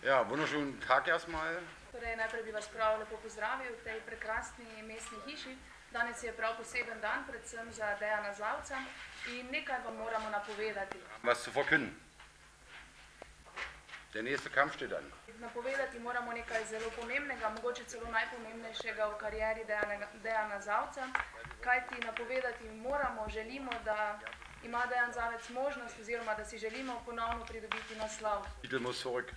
Ja, wunderschönen Tag erstmal. Torej, najprej bi vas prav lepo pozdravil v tej prekrasni mestni hiši. Danes je prav poseben dan, predvsem za Dejana Zavca, in nekaj vam moramo napovedati. Was zu verkünden. Der nächste Kampf steht an. Napovedati moramo nekaj zelo pomembnega, mogoče celo najpomembnejšega v karieri Dejana Zavca, kajti napovedati moramo, želimo, da ima Dejan Zavec možnost oziroma da si želimo ponovno pridobiti naslov. Titel muss zurück.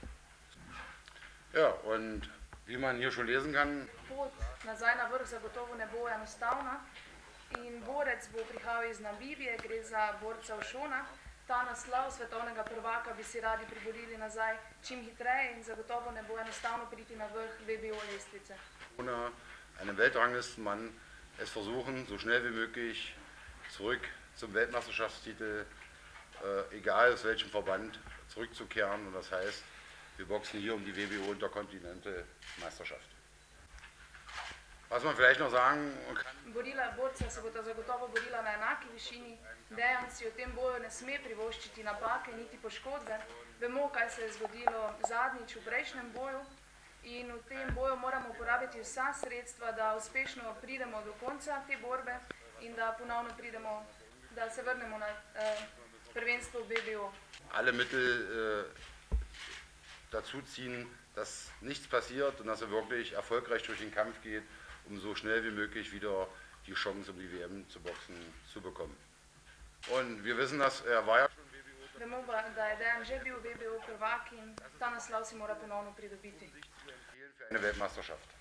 Ja, und wie man hier schon lesen kann, Pot nazaj na vrh zagotovo ne bo enostavna in borec bo prihajal iz Namibije, gre za borca Oshona. Ta naslov svetovnega prvaka bi si radi priborili nazaj čim hitreje in zagotovo ne bo enostavno priti na vrh WBO lestvice. ohne einen Weltranglistenmann es versuchen, so schnell wie möglich zurück zum Weltmeisterschaftstitel, egal aus welchem Verband, zurückzukehren. Und das heißt, wir boxen hier um die WBO Interkontinentalmeisterschaft. Was man vielleicht noch sagen kann, Borca se bosta zagotovo borila na enaki višini. Dejan si v tem boju ne sme privoščiti napake niti poškodbe. Vemo, kaj se je zgodilo zadnjič v prejšnjem boju, in v tem boju moramo uporabiti vsa sredstva, da uspešno pridemo do konca te borbe in da ponovno pridemo, da se vrnemo na prvenstvo v WBO. alle Mittel dazu ziehen, dass nichts passiert und dass er wirklich erfolgreich durch den Kampf geht, um so schnell wie möglich wieder die Chance, um die WM zu boxen, zu bekommen. Und wir wissen, dass er war ja schon WBO. Vemo pa, da je Dejan že bil WBO prvak in ta naslov si mora ponovno pridobiti. Für eine Weltmeisterschaft.